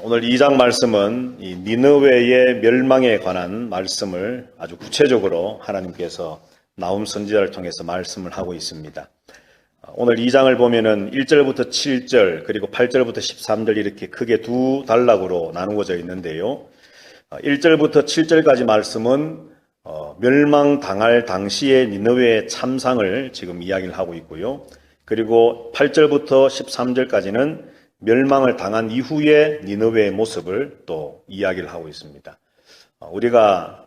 오늘 2장 말씀은 이 니느웨의 멸망에 관한 말씀을 아주 구체적으로 하나님께서 나훔 선지자를 통해서 말씀을 하고 있습니다. 오늘 2장을 보면은 1절부터 7절 그리고 8절부터 13절 이렇게 크게 두 단락으로 나누어져 있는데요. 1절부터 7절까지 말씀은 멸망당할 당시의 니느웨의 참상을 지금 이야기를 하고 있고요. 그리고 8절부터 13절까지는 멸망을 당한 이후의 니느웨의 모습을 또 이야기를 하고 있습니다. 우리가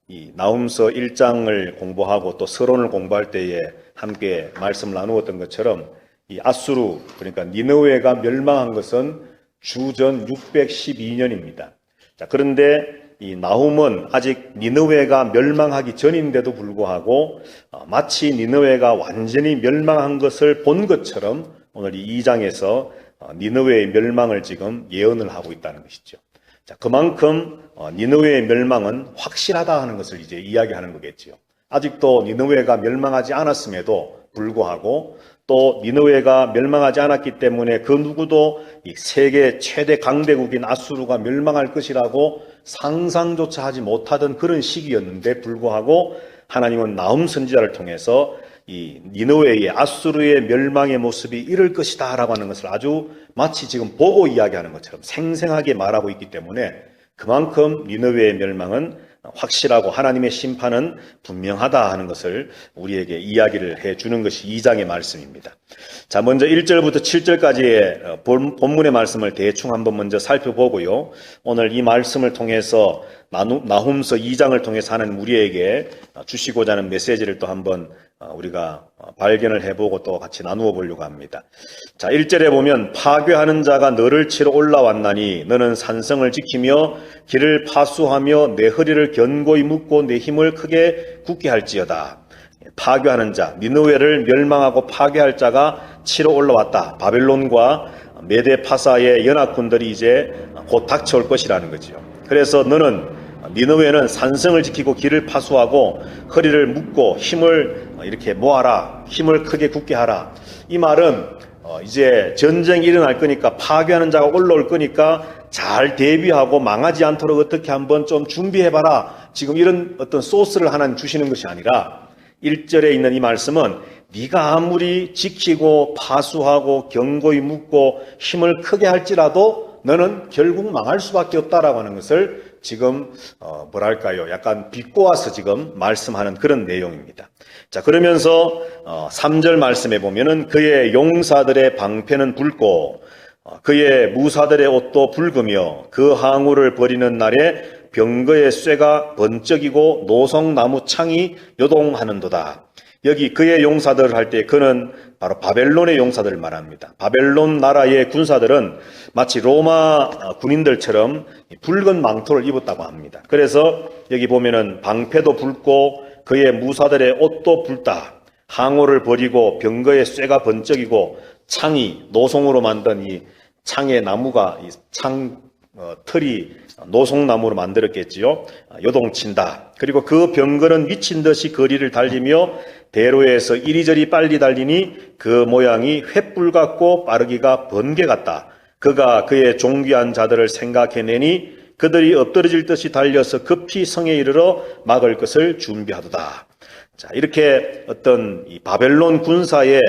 이 나훔서 1장을 공부하고 또 서론을 공부할 때에 함께 말씀을 나누었던 것처럼 이 아수르, 그러니까 니느웨가 멸망한 것은 주전 612년입니다. 자, 그런데 이 나훔은 아직 니느웨가 멸망하기 전인데도 불구하고 마치 니느웨가 완전히 멸망한 것을 본 것처럼 오늘 이 2장에서 니느웨의 멸망을 지금 예언을 하고 있다는 것이죠. 자, 그만큼 니느웨의 멸망은 확실하다 하는 것을 이제 이야기하는 거겠죠. 아직도 니느웨가 멸망하지 않았음에도 불구하고 또 니느웨가 멸망하지 않았기 때문에 그 누구도 이 세계 최대 강대국인 아수르가 멸망할 것이라고 상상조차 하지 못하던 그런 시기였는데 불구하고 하나님은 나훔 선지자를 통해서 이 니느웨의 아수르의 멸망의 모습이 이럴 것이다 라고 하는 것을 아주 마치 지금 보고 이야기하는 것처럼 생생하게 말하고 있기 때문에 그만큼 니느웨의 멸망은 확실하고 하나님의 심판은 분명하다 하는 것을 우리에게 이야기를 해주는 것이 2장의 말씀입니다. 자, 먼저 1절부터 7절까지의 본문의 말씀을 대충 한번 먼저 살펴보고요. 오늘 이 말씀을 통해서 나훔서 2장을 통해서 하나님 우리에게 주시고자 하는 메시지를 또 한번 우리가 발견을 해보고 또 같이 나누어 보려고 합니다. 자, 1절에 보면 파괴하는 자가 너를 치러 올라왔나니 너는 산성을 지키며 길을 파수하며 내 허리를 견고히 묶고 내 힘을 크게 굳게 할지어다. 파괴하는 자, 니느웨를 멸망하고 파괴할 자가 치러 올라왔다. 바벨론과 메데파사의 연합군들이 이제 곧 닥쳐올 것이라는 거죠. 그래서 니느웨는 산성을 지키고 길을 파수하고 허리를 묶고 힘을 이렇게 모아라. 힘을 크게 굳게 하라. 이 말은 이제 전쟁이 일어날 거니까 파괴하는 자가 올라올 거니까 잘 대비하고 망하지 않도록 어떻게 한번 좀 준비해봐라. 지금 이런 어떤 소스를 하나님 주시는 것이 아니라 1절에 있는 이 말씀은 네가 아무리 지키고 파수하고 견고히 묶고 힘을 크게 할지라도 너는 결국 망할 수밖에 없다라고 하는 것을 지금 약간 비꼬아서 지금 말씀하는 그런 내용입니다. 자, 그러면서 3절 말씀에 보면은 그의 용사들의 방패는 붉고 그의 무사들의 옷도 붉으며 그 항우를 버리는 날에 병거의 쇠가 번쩍이고 노송나무 창이 요동하는도다. 여기 그의 용사들 할 때 그는 바로 바벨론의 용사들을 말합니다. 바벨론 나라의 군사들은 마치 로마 군인들처럼 붉은 망토를 입었다고 합니다. 그래서 여기 보면은 방패도 붉고 그의 무사들의 옷도 붉다. 항우를 버리고 병거의 쇠가 번쩍이고 창이 노송으로 만든 이 창의 나무가 이 틀이 노송나무로 만들었겠지요. 요동친다. 그리고 그 병거는 미친 듯이 거리를 달리며 대로에서 이리저리 빨리 달리니 그 모양이 횃불 같고 빠르기가 번개 같다. 그가 그의 존귀한 자들을 생각해내니 그들이 엎드러질 듯이 달려서 급히 성에 이르러 막을 것을 준비하도다. 자, 이렇게 어떤 이 바벨론 군사의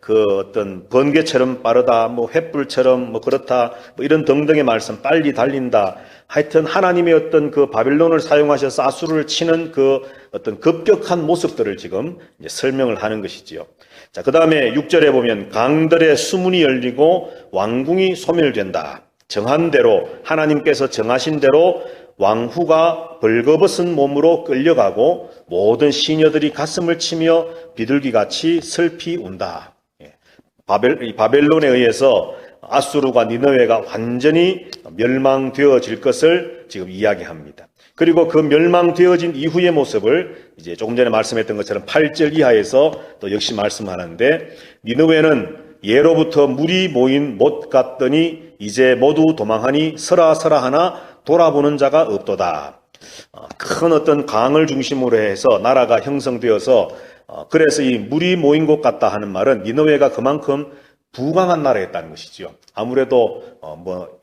그 어떤 번개처럼 빠르다, 횃불처럼 그렇다, 이런 등등의 말씀, 빨리 달린다. 하여튼 하나님의 어떤 그 바벨론을 사용하셔서 아수르를 치는 그 어떤 급격한 모습들을 지금 이제 설명을 하는 것이지요. 자, 그 다음에 6절에 보면 강들의 수문이 열리고 왕궁이 소멸된다. 정한 대로, 하나님께서 정하신 대로 왕후가 벌거벗은 몸으로 끌려가고 모든 시녀들이 가슴을 치며 비둘기같이 슬피 운다. 바벨론에 의해서 아수르가 니느웨가 완전히 멸망되어질 것을 지금 이야기합니다. 그리고 그 멸망되어진 이후의 모습을 이제 조금 전에 말씀했던 것처럼 8절 이하에서 또 역시 말씀하는데 니느웨는 예로부터 물이 모인 못 같더니 이제 모두 도망하니 서라 하나 돌아보는 자가 없도다. 큰 어떤 강을 중심으로 해서 나라가 형성되어서 그래서 이 물이 모인 곳 같다 하는 말은 니느웨가 그만큼 부강한 나라였다는 것이지요. 아무래도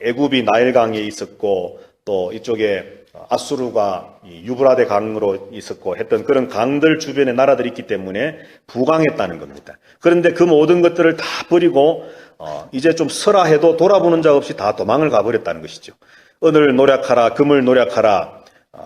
애굽이 나일강에 있었고 또 이쪽에 아수르가 유브라데 강으로 있었고 했던 그런 강들 주변에 나라들이 있기 때문에 부강했다는 겁니다. 그런데 그 모든 것들을 다 버리고 이제 좀 서라 해도 돌아보는 자 없이 다 도망을 가버렸다는 것이죠. 은을 노력하라, 금을 노력하라.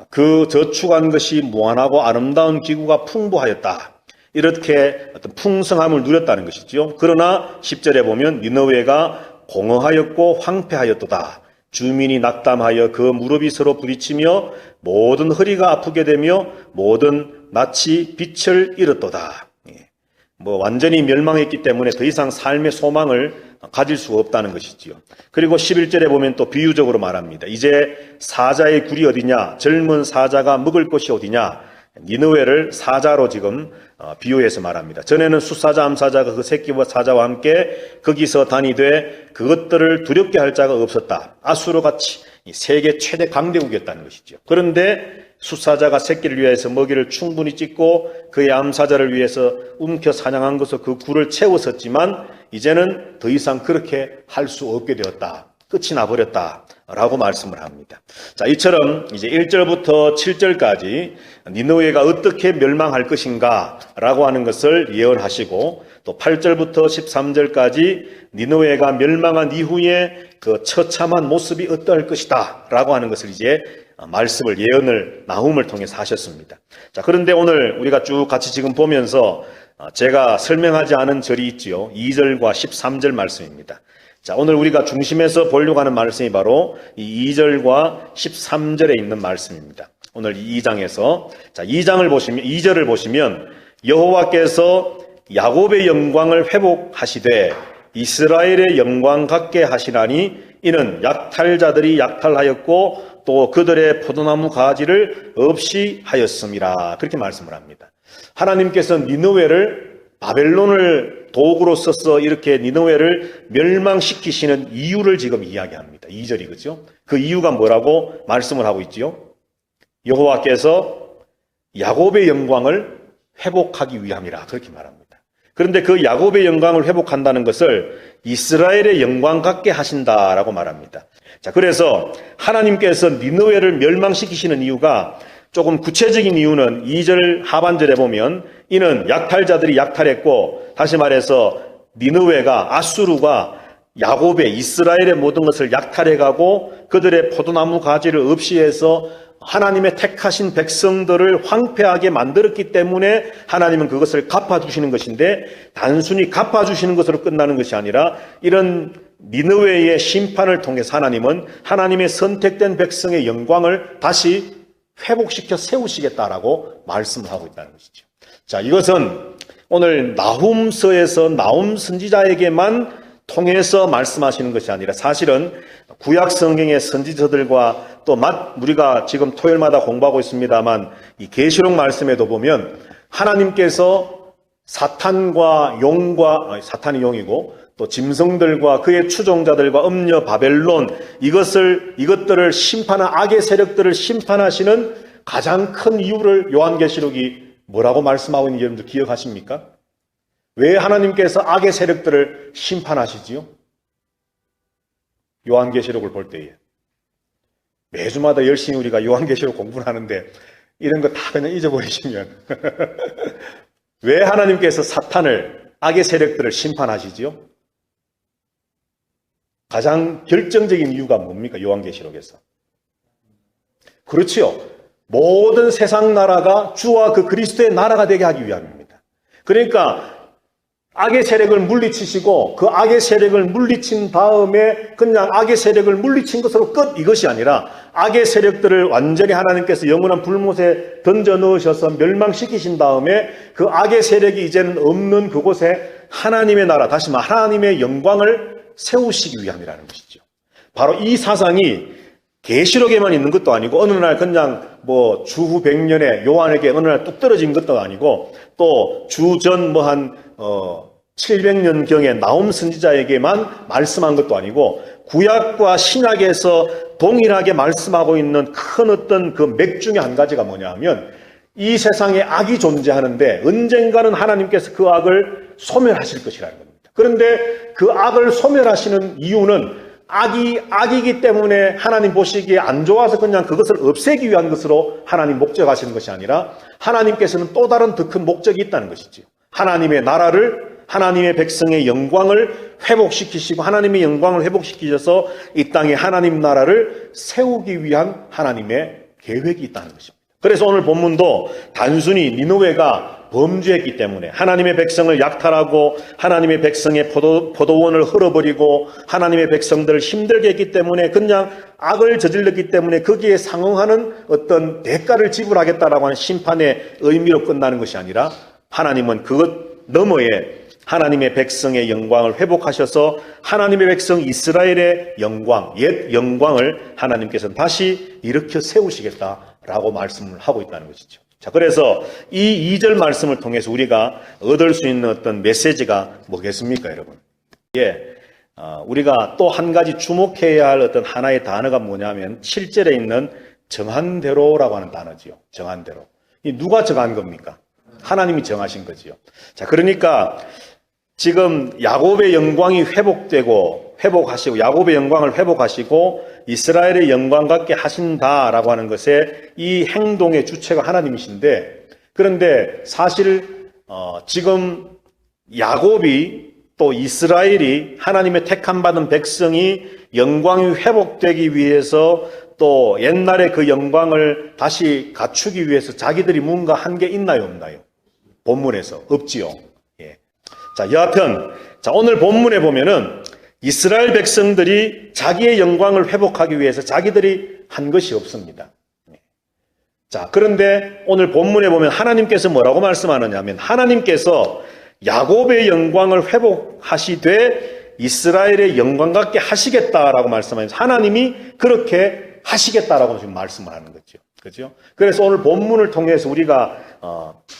그 저축한 것이 무한하고 아름다운 기구가 풍부하였다. 이렇게 어떤 풍성함을 누렸다는 것이지요. 그러나 10절에 보면 니느웨가 공허하였고 황폐하였도다. 주민이 낙담하여 그 무릎이 서로 부딪히며 모든 허리가 아프게 되며 모든 낯이 빛을 잃었도다. 완전히 멸망했기 때문에 더 이상 삶의 소망을 가질 수가 없다는 것이지요. 그리고 11절에 보면 또 비유적으로 말합니다. 이제 사자의 굴이 어디냐? 젊은 사자가 먹을 것이 어디냐? 니느웨를 사자로 지금 비유해서 말합니다. 전에는 숫사자 암사자가 그 새끼와 사자와 함께 거기서 다니되 그것들을 두렵게 할 자가 없었다. 아수르같이 세계 최대 강대국이었다는 것이죠. 그런데 숫사자가 새끼를 위해서 먹이를 충분히 찢고 그의 암사자를 위해서 움켜 사냥한 것으로 그 굴을 채웠었지만 이제는 더 이상 그렇게 할 수 없게 되었다. 끝이 나버렸다. 라고 말씀을 합니다. 자, 이처럼 이제 1절부터 7절까지 니느웨가 어떻게 멸망할 것인가 라고 하는 것을 예언하시고 또 8절부터 13절까지 니느웨가 멸망한 이후에 그 처참한 모습이 어떠할 것이다 라고 하는 것을 이제 말씀을 예언을 나훔을 통해서 하셨습니다. 자, 그런데 오늘 우리가 쭉 같이 지금 보면서 제가 설명하지 않은 절이 있지요. 2절과 13절 말씀입니다. 자, 오늘 우리가 중심에서 보려고 하는 말씀이 바로 이 2절과 13절에 있는 말씀입니다. 오늘 이 2장에서 자, 2절을 보시면 여호와께서 야곱의 영광을 회복하시되 이스라엘의 영광 같게 하시나니 이는 약탈자들이 약탈하였고 또 그들의 포도나무 가지를 없이 하였음이라. 그렇게 말씀을 합니다. 하나님께서 니느웨를 바벨론을 도구로 써서 이렇게 니느웨를 멸망시키시는 이유를 지금 이야기합니다. 2절이 그죠? 그 이유가 뭐라고 말씀을 하고 있지요? 여호와께서 야곱의 영광을 회복하기 위함이라 그렇게 말합니다. 그런데 그 야곱의 영광을 회복한다는 것을 이스라엘의 영광 같게 하신다라고 말합니다. 자, 그래서 하나님께서 니느웨를 멸망시키시는 이유가 조금 구체적인 이유는 2절 하반절에 보면 이는 약탈자들이 약탈했고 다시 말해서 니느웨가 아수르가 야곱의 이스라엘의 모든 것을 약탈해가고 그들의 포도나무 가지를 없이 해서 하나님의 택하신 백성들을 황폐하게 만들었기 때문에 하나님은 그것을 갚아주시는 것인데 단순히 갚아주시는 것으로 끝나는 것이 아니라 이런 니느웨의 심판을 통해서 하나님은 하나님의 선택된 백성의 영광을 다시 회복시켜 세우시겠다라고 말씀을 하고 있다는 것이죠. 자, 이것은 오늘 나훔서에서 나훔 선지자에게만 통해서 말씀하시는 것이 아니라 사실은 구약 성경의 선지자들과 또 우리가 지금 토요일마다 공부하고 있습니다만 이 계시록 말씀에도 보면 하나님께서 사탄이 용이고 또 짐승들과 그의 추종자들과 음녀 바벨론 이것들을 심판한 악의 세력들을 심판하시는 가장 큰 이유를 요한계시록이 뭐라고 말씀하고 있는지 여러분들 기억하십니까? 왜 하나님께서 악의 세력들을 심판하시지요? 요한계시록을 볼 때에 매주마다 열심히 우리가 요한계시록 공부를 하는데 이런 거 다 그냥 잊어버리시면 왜 하나님께서 사탄을 악의 세력들을 심판하시지요? 가장 결정적인 이유가 뭡니까? 요한계시록에서. 그렇지요. 모든 세상 나라가 주와 그 그리스도의 나라가 되게 하기 위함입니다. 그러니까 악의 세력을 물리치시고 그 악의 세력을 물리친 다음에 그냥 악의 세력을 물리친 것으로 끝 이것이 아니라 악의 세력들을 완전히 하나님께서 영원한 불못에 던져 넣으셔서 멸망시키신 다음에 그 악의 세력이 이제는 없는 그곳에 하나님의 나라, 다시 말해 하나님의 영광을 세우시기 위함이라는 것이죠. 바로 이 사상이 계시록에만 있는 것도 아니고 어느 날 그냥 주후 100년에 요한에게 어느 날 뚝 떨어진 것도 아니고 또 주전 한 700년경에 나훔 선지자에게만 말씀한 것도 아니고 구약과 신약에서 동일하게 말씀하고 있는 큰 어떤 그 맥 중에 한 가지가 뭐냐 하면 이 세상에 악이 존재하는데 언젠가는 하나님께서 그 악을 소멸하실 것이라는 겁니다. 그런데 그 악을 소멸하시는 이유는 악이기 때문에 하나님 보시기에 안 좋아서 그냥 그것을 없애기 위한 것으로 하나님 목적하시는 것이 아니라 하나님께서는 또 다른 더 큰 목적이 있다는 것이지요. 하나님의 나라를, 하나님의 백성의 영광을 회복시키시고 하나님의 영광을 회복시키셔서 이 땅에 하나님 나라를 세우기 위한 하나님의 계획이 있다는 것입니다. 그래서 오늘 본문도 단순히 니느웨가 범죄했기 때문에 하나님의 백성을 약탈하고 하나님의 백성의 포도원을 흘러버리고 하나님의 백성들을 힘들게 했기 때문에 그냥 악을 저질렀기 때문에 거기에 상응하는 어떤 대가를 지불하겠다라고 하는 심판의 의미로 끝나는 것이 아니라 하나님은 그것 너머에 하나님의 백성의 영광을 회복하셔서 하나님의 백성 이스라엘의 영광, 옛 영광을 하나님께서는 다시 일으켜 세우시겠다라고 말씀을 하고 있다는 것이죠. 자, 그래서 이 2절 말씀을 통해서 우리가 얻을 수 있는 어떤 메시지가 뭐겠습니까, 여러분? 우리가 또 한 가지 주목해야 할 어떤 하나의 단어가 뭐냐면 7절에 있는 정한대로라고 하는 단어지요. 정한대로. 이 누가 정한 겁니까? 하나님이 정하신 거지요. 자, 그러니까 지금 야곱의 영광이 회복하시고 야곱의 영광을 회복하시고 이스라엘의 영광 같게 하신다라고 하는 것에 이 행동의 주체가 하나님이신데, 그런데 사실 지금 야곱이 또 이스라엘이 하나님의 택함받은 백성이 영광이 회복되기 위해서 또 옛날에 그 영광을 다시 갖추기 위해서 자기들이 뭔가 한 게 있나요, 없나요? 본문에서 없지요. 자, 여하튼 오늘 본문에 보면은 이스라엘 백성들이 자기의 영광을 회복하기 위해서 자기들이 한 것이 없습니다. 자, 그런데 오늘 본문에 보면 하나님께서 뭐라고 말씀하느냐면 하나님께서 야곱의 영광을 회복하시되 이스라엘의 영광 같게 하시겠다라고 말씀하면서 하나님이 그렇게 하시겠다라고 지금 말씀을 하는 거죠. 그렇죠? 그래서 오늘 본문을 통해서 우리가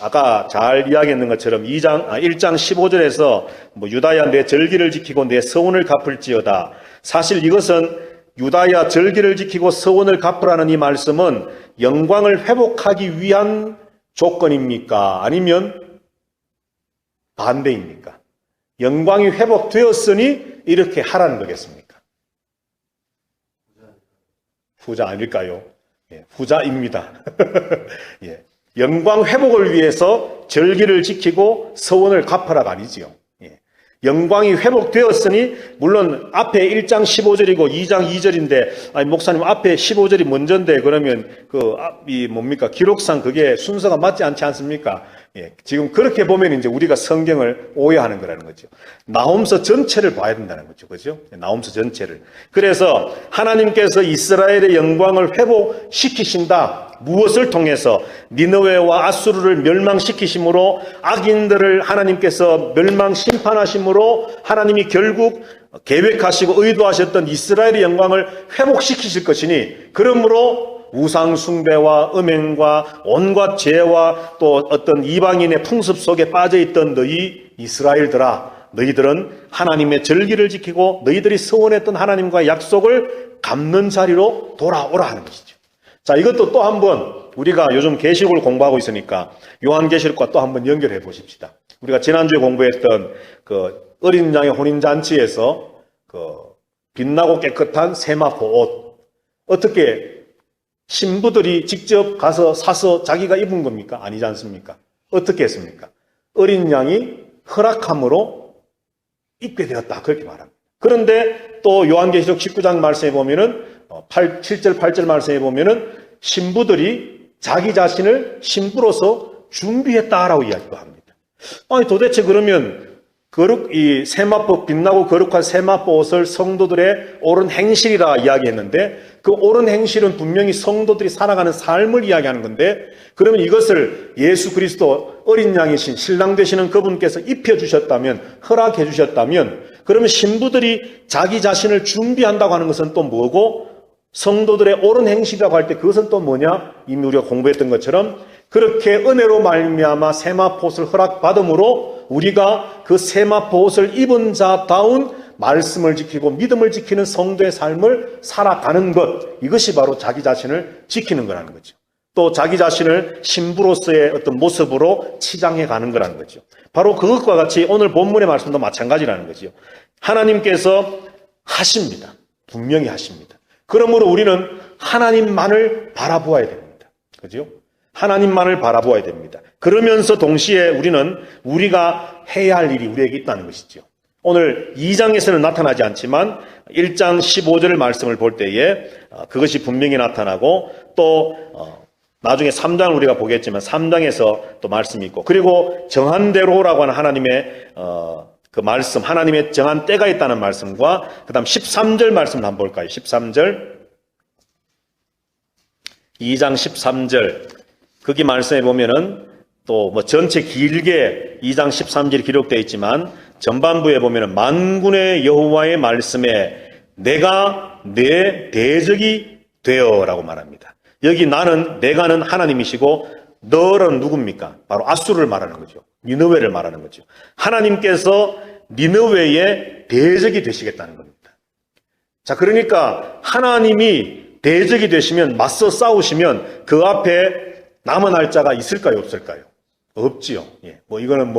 아까 잘 이야기했는 것처럼 1장 15절에서 유다야 내 절기를 지키고 내 서원을 갚을지어다. 사실 이것은 유다야 절기를 지키고 서원을 갚으라는 이 말씀은 영광을 회복하기 위한 조건입니까? 아니면 반대입니까? 영광이 회복되었으니 이렇게 하라는 거겠습니까? 후자 아닐까요? 후자입니다. 예. 영광 회복을 위해서 절기를 지키고 서원을 갚으라가 아니지요. 예. 영광이 회복되었으니 물론 앞에 1장 15절이고 2장 2절인데 아니 목사님 앞에 15절이 먼저인데 그러면 뭡니까? 기록상 그게 순서가 맞지 않지 않습니까? 예. 지금 그렇게 보면 이제 우리가 성경을 오해하는 거라는 거죠. 나홈서 전체를 봐야 된다는 거죠. 그죠? 나홈서 전체를. 그래서 하나님께서 이스라엘의 영광을 회복시키신다. 무엇을 통해서? 니느웨와 아수르를 멸망시키심으로 악인들을 하나님께서 멸망 심판하심으로 하나님이 결국 계획하시고 의도하셨던 이스라엘의 영광을 회복시키실 것이니 그러므로 우상 숭배와 음행과 온갖 죄와 또 어떤 이방인의 풍습 속에 빠져있던 너희 이스라엘들아, 너희들은 하나님의 절기를 지키고 너희들이 서원했던 하나님과의 약속을 갚는 자리로 돌아오라 하는 것이죠. 자, 이것도 또 한번 우리가 요즘 계시록을 공부하고 있으니까 요한계시록과 또 한번 연결해 보십시다. 우리가 지난주에 공부했던 그 어린 양의 혼인잔치에서 그 빛나고 깨끗한 세마포 옷, 어떻게 신부들이 직접 가서 사서 자기가 입은 겁니까? 아니지 않습니까? 어떻게 했습니까? 어린 양이 허락함으로 입게 되었다. 그렇게 말합니다. 그런데 또 요한계시록 19장 말씀에 보면은 7절 8절 말씀에 보면은 신부들이 자기 자신을 신부로서 준비했다라고 이야기도 합니다. 아니 도대체 그러면 이 세마포 빛나고 거룩한 세마포 옷을 성도들의 옳은 행실이라 이야기했는데 그 옳은 행실은 분명히 성도들이 살아가는 삶을 이야기하는 건데 그러면 이것을 예수 그리스도 어린 양이신 신랑 되시는 그분께서 입혀주셨다면 허락해 주셨다면 그러면 신부들이 자기 자신을 준비한다고 하는 것은 또 뭐고 성도들의 옳은 행실이라고 할 때 그것은 또 뭐냐? 이미 우리가 공부했던 것처럼 그렇게 은혜로 말미암아 세마포 옷을 허락받음으로 우리가 그 세마포 옷을 입은 자다운 말씀을 지키고 믿음을 지키는 성도의 삶을 살아가는 것, 이것이 바로 자기 자신을 지키는 거라는 거죠. 또 자기 자신을 신부로서의 어떤 모습으로 치장해 가는 거라는 거죠. 바로 그것과 같이 오늘 본문의 말씀도 마찬가지라는 거죠. 하나님께서 하십니다. 분명히 하십니다. 그러므로 우리는 하나님만을 바라보아야 됩니다. 그죠? 하나님만을 바라보아야 됩니다. 그러면서 동시에 우리는 우리가 해야 할 일이 우리에게 있다는 것이죠. 오늘 2장에서는 나타나지 않지만 1장 15절 말씀을 볼 때에 그것이 분명히 나타나고 또 나중에 3장을 우리가 보겠지만 3장에서 또 말씀이 있고 그리고 정한 대로라고 하는 하나님의 그 말씀, 하나님의 정한 때가 있다는 말씀과 그 다음 13절 말씀을 한번 볼까요? 13절 2장 13절 거기 말씀에 보면은 또 뭐 전체 길게 2장 13절이 기록되어 있지만 전반부에 보면은 만군의 여호와의 말씀에 내가 내 대적이 되어라고 말합니다. 여기 내가는 하나님이시고 너는 누굽니까? 바로 아수르를 말하는 거죠. 니느웨를 말하는 거죠. 하나님께서 니느웨의 대적이 되시겠다는 겁니다. 자, 그러니까 하나님이 대적이 되시면 맞서 싸우시면 그 앞에 남은 자가 있을까요? 없을까요? 없지요. 예. 이거는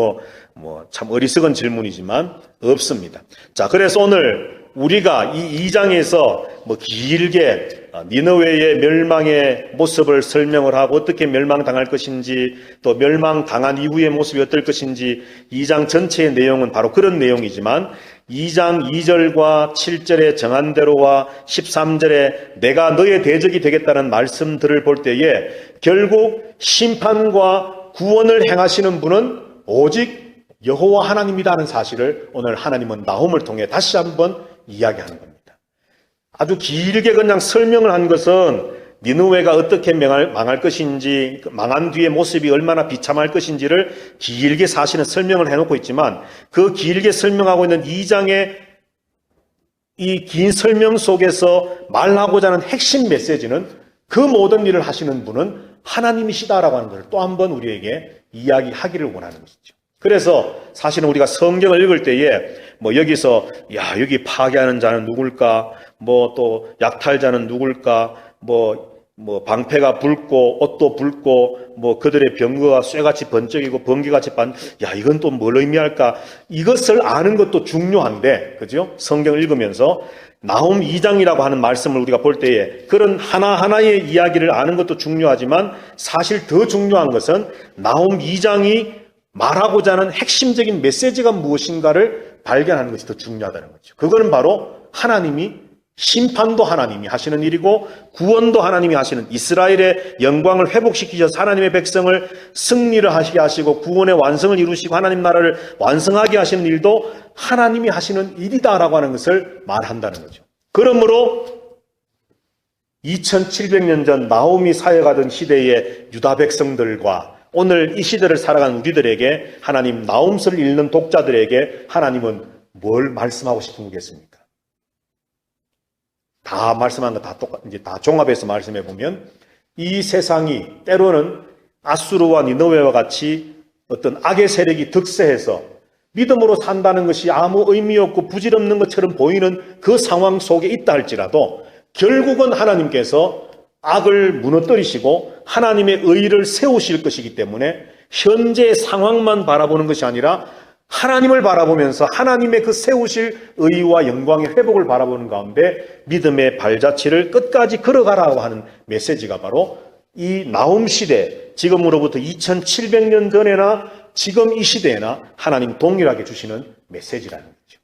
참 어리석은 질문이지만 없습니다. 자, 그래서 오늘 우리가 이 2장에서 길게 니느웨의 멸망의 모습을 설명을 하고 어떻게 멸망당할 것인지 또 멸망당한 이후의 모습이 어떨 것인지 2장 전체의 내용은 바로 그런 내용이지만 2장 2절과 7절의 정한 대로와 13절에 내가 너의 대적이 되겠다는 말씀들을 볼 때에 결국 심판과 구원을 행하시는 분은 오직 여호와 하나님이라는 사실을 오늘 하나님은 나홈을 통해 다시 한번 이야기하는 겁니다. 아주 길게 그냥 설명을 한 것은 니느웨가 어떻게 망할 것인지, 망한 뒤의 모습이 얼마나 비참할 것인지를 길게 사실은 설명을 해놓고 있지만 그 길게 설명하고 있는 2장의 이 긴 설명 속에서 말하고자 하는 핵심 메시지는 그 모든 일을 하시는 분은 하나님이시다라고 하는 것을 또 한 번 우리에게 이야기하기를 원하는 것이죠. 그래서 사실은 우리가 성경을 읽을 때에 여기서 여기 파괴하는 자는 누굴까? 또 약탈자는 누굴까? 방패가 붉고 옷도 붉고 그들의 병거가 쇠같이 번쩍이고 번개같이 이건 또 뭘 의미할까? 이것을 아는 것도 중요한데, 그죠? 성경을 읽으면서 나홈 2장이라고 하는 말씀을 우리가 볼 때에 그런 하나하나의 이야기를 아는 것도 중요하지만 사실 더 중요한 것은 나홈 2장이 말하고자 하는 핵심적인 메시지가 무엇인가를 발견하는 것이 더 중요하다는 거죠. 그거는 바로 심판도 하나님이 하시는 일이고 구원도 하나님이 하시는 이스라엘의 영광을 회복시키셔서 하나님의 백성을 승리를 하시게 하시고 구원의 완성을 이루시고 하나님 나라를 완성하게 하시는 일도 하나님이 하시는 일이다라고 하는 것을 말한다는 거죠. 그러므로 2700년 전 나홈이 사역하던 시대의 유다 백성들과 오늘 이 시대를 살아가는 우리들에게 하나님 나홈서를 읽는 독자들에게 하나님은 뭘 말씀하고 싶은 거겠습니까? 다 말씀한 거 다 종합해서 말씀해 보면 이 세상이 때로는 아수르와 니느웨와 같이 어떤 악의 세력이 득세해서 믿음으로 산다는 것이 아무 의미 없고 부질없는 것처럼 보이는 그 상황 속에 있다 할지라도 결국은 하나님께서 악을 무너뜨리시고 하나님의 의를 세우실 것이기 때문에 현재의 상황만 바라보는 것이 아니라 하나님을 바라보면서 하나님의 그 세우실 의와 영광의 회복을 바라보는 가운데 믿음의 발자취를 끝까지 걸어가라고 하는 메시지가 바로 이 나홈 시대, 지금으로부터 2700년 전에나 지금 이 시대에나 하나님 동일하게 주시는 메시지라는 거죠.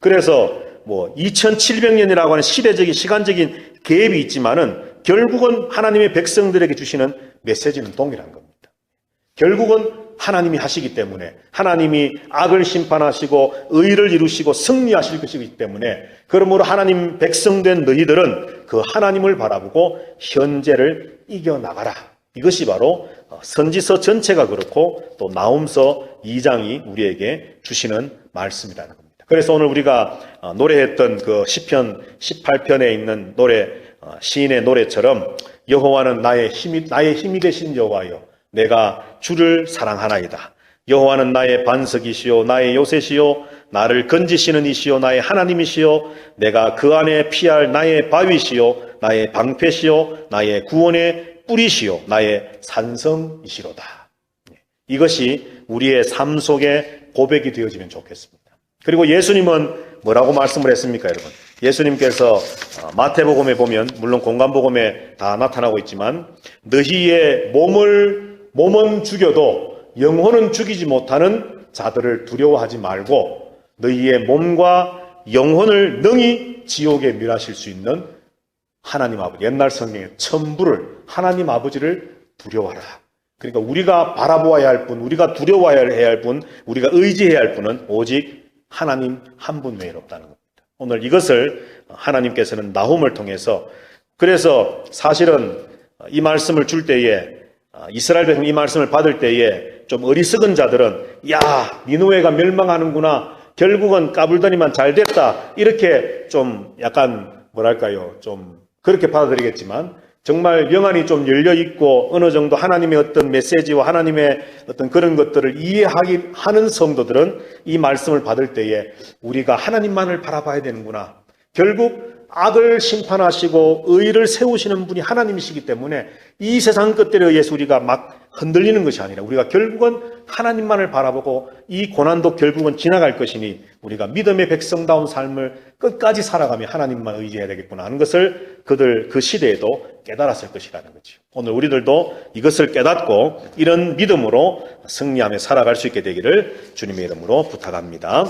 그래서 2700년이라고 하는 시대적인 시간적인 갭이 있지만은 결국은 하나님의 백성들에게 주시는 메시지는 동일한 겁니다. 결국은 하나님이 하시기 때문에 하나님이 악을 심판하시고 의를 이루시고 승리하실 것이기 때문에 그러므로 하나님 백성된 너희들은 그 하나님을 바라보고 현재를 이겨나가라. 이것이 바로 선지서 전체가 그렇고 또 나홈서 2장이 우리에게 주시는 말씀이라는 겁니다. 그래서 오늘 우리가 노래했던 그 시편 18편에 있는 노래, 시인의 노래처럼 여호와는 나의 힘이 되신 여호와여 내가 주를 사랑하나이다. 여호와는 나의 반석이시요 나의 요새시요 나를 건지시는 이시요 나의 하나님이시요 내가 그 안에 피할 나의 바위시요 나의 방패시요 나의 구원의 뿌리시요 나의 산성이시로다. 이것이 우리의 삶 속에 고백이 되어지면 좋겠습니다. 그리고 예수님은 뭐라고 말씀을 했습니까, 여러분? 예수님께서 마태복음에 보면, 물론 공간복음에 다 나타나고 있지만, 너희의 몸은 죽여도 영혼은 죽이지 못하는 자들을 두려워하지 말고 너희의 몸과 영혼을 능히 지옥에 멸하실 수 있는 하나님 아버지, 옛날 성경의 천부를, 하나님 아버지를 두려워하라. 그러니까 우리가 바라보아야 할 분, 우리가 두려워해야 할 분, 우리가 의지해야 할 분은 오직 하나님 한 분 외에 없다는 겁니다. 오늘 이것을 하나님께서는 나훔을 통해서, 그래서 사실은 이 말씀을 줄 때에, 이스라엘 백성 이 말씀을 받을 때에 좀 어리석은 자들은 야, 니느웨가 멸망하는구나, 결국은 까불더니만 잘 됐다, 이렇게 좀 약간 뭐랄까요, 좀 그렇게 받아들이겠지만, 정말 영안이 좀 열려있고 어느 정도 하나님의 어떤 메시지와 하나님의 어떤 그런 것들을 이해하는 성도들은 이 말씀을 받을 때에 우리가 하나님만을 바라봐야 되는구나. 결국 악을 심판하시고 의를 세우시는 분이 하나님이시기 때문에 이 세상 것들에 의해서 우리가 막 흔들리는 것이 아니라 우리가 결국은 하나님만을 바라보고 이 고난도 결국은 지나갈 것이니 우리가 믿음의 백성다운 삶을 끝까지 살아가며 하나님만 의지해야 되겠구나 하는 것을 그들 그 시대에도 깨달았을 것이라는 거죠. 오늘 우리들도 이것을 깨닫고 이런 믿음으로 승리하며 살아갈 수 있게 되기를 주님의 이름으로 부탁합니다.